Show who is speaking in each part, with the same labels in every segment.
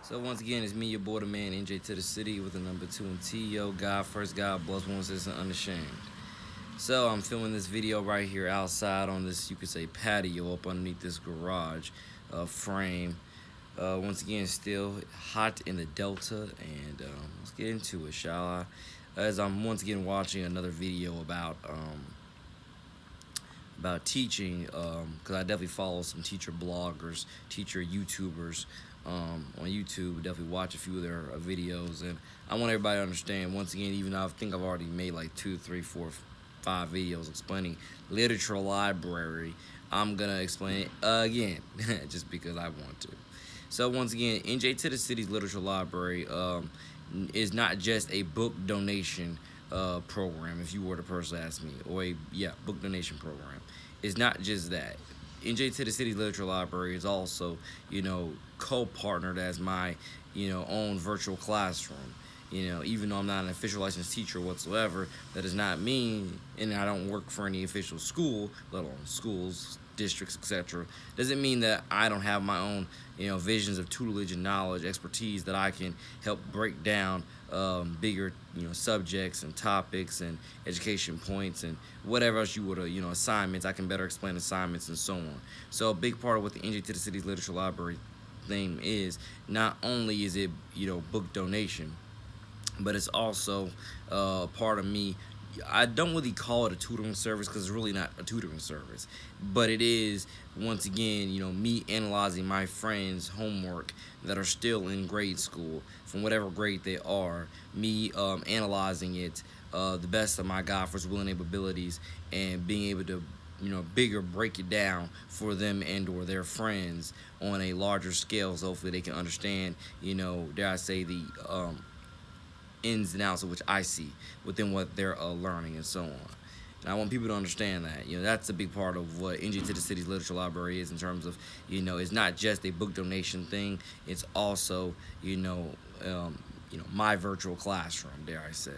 Speaker 1: So once again, it's me, your boy, the man, NJ to the city with the number 2 and T. Yo, God first, God bless one is unashamed. So I'm filming this video right here outside on this, you could say, patio up underneath this garage frame. Once again, still hot in the Delta, and let's get into it, shall I? As I'm once again watching another video about teaching, because I definitely follow some teacher bloggers, teacher YouTubers on YouTube. Definitely watch a few of their videos, and I want everybody to understand. Once again, even though I think I've already made like 2, 3, 4, 5 videos explaining literature library, I'm gonna explain it again, just because I want to. So once again, NJ to the City's literature library is not just a book donation program, if you were the person to ask me, or a book donation program. It's not just that. NJ to the City Literature Library is also, co-partnered as my, own virtual classroom. Even though I'm not an official licensed teacher whatsoever, that does not mean, and I don't work for any official school, let alone schools, districts, etc. Doesn't mean that I don't have my own, visions of tutelage and knowledge, expertise that I can help break down bigger, subjects and topics and education points and whatever else you would, assignments. I can better explain assignments and so on. So a big part of what the NJ to the City's Literature Library thing is, not only is it, book donation, but it's also part of me. I don't really call it a tutoring service because it's really not a tutoring service, but it is, once again, me analyzing my friends' homework that are still in grade school, from whatever grade they are, me analyzing it the best of my God first will and abilities, and being able to bigger break it down for them and or their friends on a larger scale, so hopefully they can understand, dare I say, the ins and outs of which I see within what they're learning and so on. And I want people to understand that, that's a big part of what NJ to the City's Literature Library is, in terms of, it's not just a book donation thing. It's also, my virtual classroom, dare I say.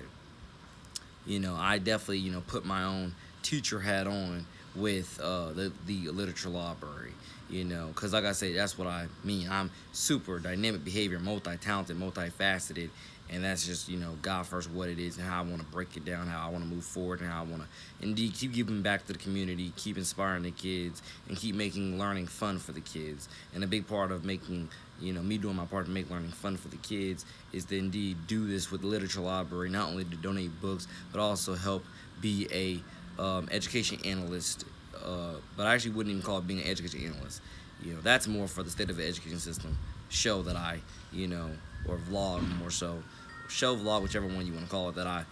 Speaker 1: I definitely, put my own teacher hat on with the literature library, because like I say, that's what I mean. I'm super dynamic behavior, multi-talented, multifaceted, and that's just, God first what it is and how I want to break it down, how I want to move forward, and how I want to indeed keep giving back to the community, keep inspiring the kids, and keep making learning fun for the kids. And a big part of making, me doing my part to make learning fun for the kids is to indeed do this with the literature library, not only to donate books, but also help be a education analyst. But I actually wouldn't even call it being an education analyst. That's more for the state of the education system show that I, or vlog more so, show, vlog, whichever one you want to call it, that I,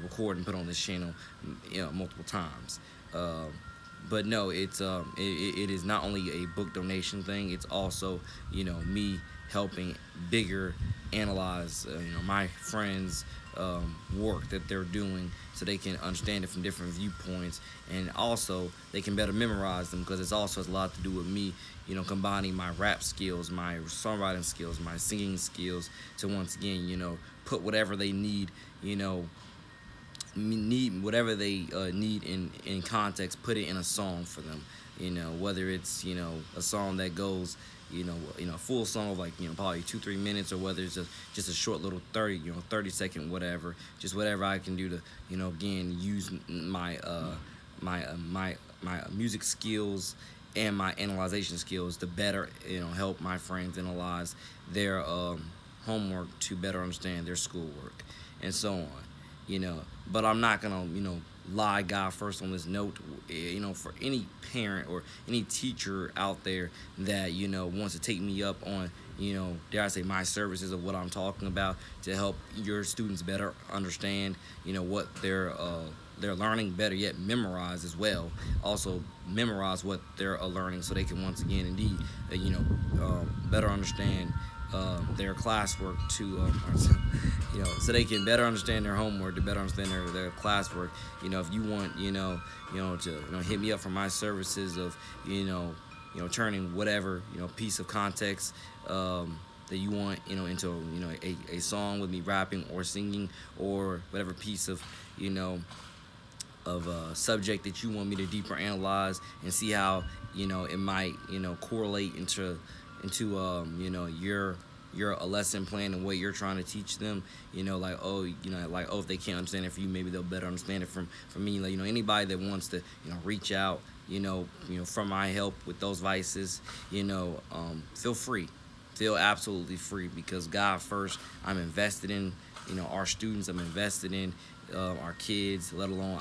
Speaker 1: record and put on this channel, multiple times. But no, it is not only a book donation thing. It's also, me helping bigger analyze, my friends' work that they're doing, so they can understand it from different viewpoints, and also they can better memorize them, because it also has a lot to do with me, combining my rap skills, my songwriting skills, my singing skills, to once again, put whatever they need, whatever they need in context, put it in a song for them. Whether it's a song that goes, a full song of like probably 2-3 minutes, or whether it's just a short little 30-second whatever, just whatever I can do to again use my my music skills and my analyzation skills to better help my friends analyze their homework, to better understand their schoolwork and so on. But I'm not gonna lie God first on this note, for any parent or any teacher out there that wants to take me up on, dare I say, my services of what I'm talking about, to help your students better understand what they're learning, better yet memorize as well, also memorize what they're learning, so they can once again indeed better understand their classwork, to so they can better understand their homework, to better understand their classwork. If you want to hit me up for my services of turning whatever piece of context that you want into a song with me rapping or singing, or whatever piece of of a subject that you want me to deeper analyze and see how it might correlate into your your a lesson plan and what you're trying to teach them. Like, oh, like, oh, if they can't understand it for you, maybe they'll better understand it from me. Like, anybody that wants to reach out, for my help with those vices, feel free, feel absolutely free, because God first. I'm invested in our students. I'm invested in our kids, let alone,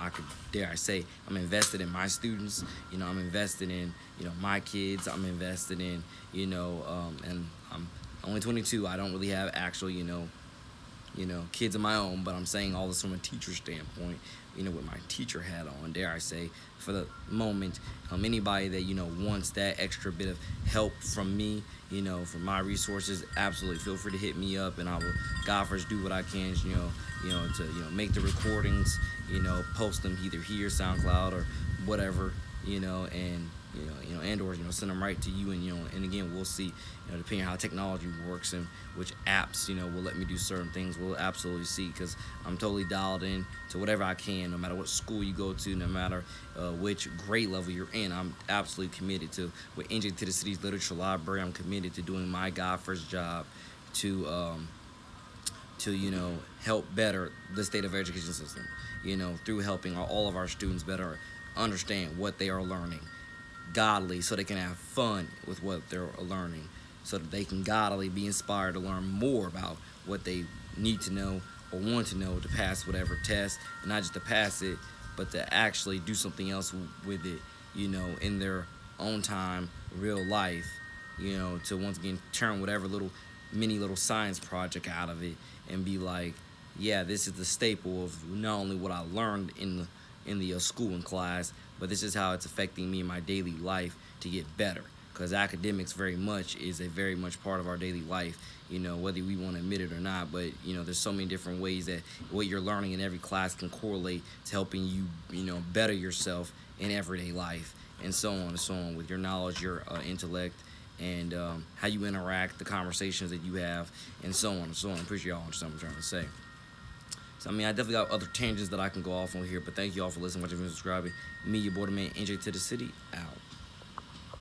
Speaker 1: dare I say, I'm invested in my students. I'm invested in my kids. I'm invested in and I'm only 22. I don't really have actual kids of my own, but I'm saying all this from a teacher standpoint, with my teacher hat on, dare I say, for the moment. Anybody that, wants that extra bit of help from me, from my resources, absolutely feel free to hit me up, and I will, God first, do what I can, to, make the recordings, post them either here, SoundCloud, or whatever, and and or send them right to you, and again, we'll see, depending on how technology works and which apps will let me do certain things. We'll absolutely see, because I'm totally dialed in to whatever I can, no matter what school you go to, no matter which grade level you're in. I'm absolutely committed to, with NJ to the City's Literature Library, I'm committed to doing my God first job to help better the state of our education system, through helping all of our students better understand what they are learning godly, so they can have fun with what they're learning, so that they can godly be inspired to learn more about what they need to know or want to know to pass whatever test, and not just to pass it, but to actually do something else with it, in their own time, real life, to once again turn whatever little science project out of it, and be like, yeah, this is the staple of not only what I learned in the school and class, but this is how it's affecting me in my daily life to get better. Because academics very much is a very much part of our daily life, whether we want to admit it or not. But there's so many different ways that what you're learning in every class can correlate to helping you, better yourself in everyday life, and so on and so on, with your knowledge, your intellect, and how you interact, the conversations that you have, and so on and so on. I'm pretty sure y'all understand what I'm trying to say. So, I definitely got other tangents that I can go off on here, but thank you all for listening, watching, and subscribing. Me, your boy, the man, NJ to the City, out.